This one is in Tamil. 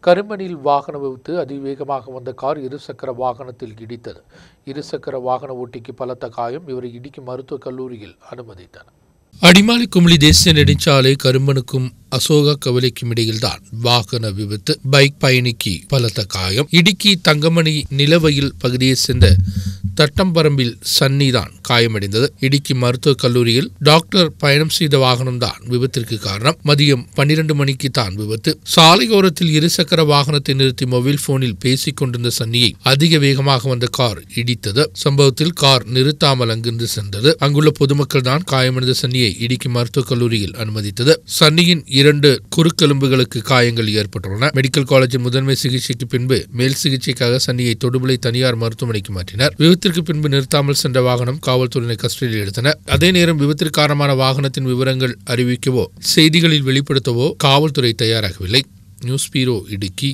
கருமனில் வாகன விபத்து அதிவேகமாக வந்த கார் இருசக்கர வாகனத்தில் இடித்தது. இருசக்கர வாகன ஓட்டிக்கு பலத்த காயம். இவரை இடிக்கு மருத்துவக் கல்லூரியில் அனுமதித்தனர். அடிமாலி குமிளி தேசிய நெடுஞ்சாலை கரும்பனுக்கும் அசோகா கவலைக்கும் இடையில்தான் வாகன விபத்து. பைக் பயணிக்கு பலத்த காயம். இடுக்கி தங்கமணி நிலவயில் பகுதியை சேர்ந்த தட்டம்பரம்பில் சன்னிதான் காயமடைந்தது. இடுக்கி மருத்துவக் கல்லூரியில் டாக்டர் பயணம் செய்த வாகனம்தான் விபத்திற்கு காரணம். மதியம் 12 மணிக்கு தான் விபத்து. சாலையோரத்தில் இருசக்கர வாகனத்தை நிறுத்தி மொபைல் போனில் பேசிக் கொண்டிருந்த சன்னியை அதிக வேகமாக வந்த கார் இடித்தது. சம்பவத்தில் கார் நிறுத்தாமல் அங்கிருந்து சென்றது. அங்குள்ள பொதுமக்கள் தான் காயமடைந்த சன்னியை இடுக்கி மருத்துவக் கல்லூரியில் அனுமதித்தது. சன்னியின் 2 குறுக்கெலும்புகளுக்கு காயங்கள் ஏற்பட்டுள்ளன. மெடிக்கல் காலேஜின் முதன்மை சிகிச்சைக்கு பின்பு மேல் சிகிச்சைக்காக சன்னியை தொடுபுழை தனியார் மருத்துவமனைக்கு மாற்றினர். விபத்திற்கு பின்பு நிறுத்தாமல் சென்ற வாகனம் காவல்துறையினர் கஸ்டடியில் எடுத்தனர். அதே நேரம் விபத்திற்கு காரணமான வாகனத்தின் விவரங்கள் அறிவிக்கவோ செய்திகளில் வெளிப்படுத்தவோ காவல்துறை தயாராகவில்லை. நியூஸ் பீரோ இடுக்கி.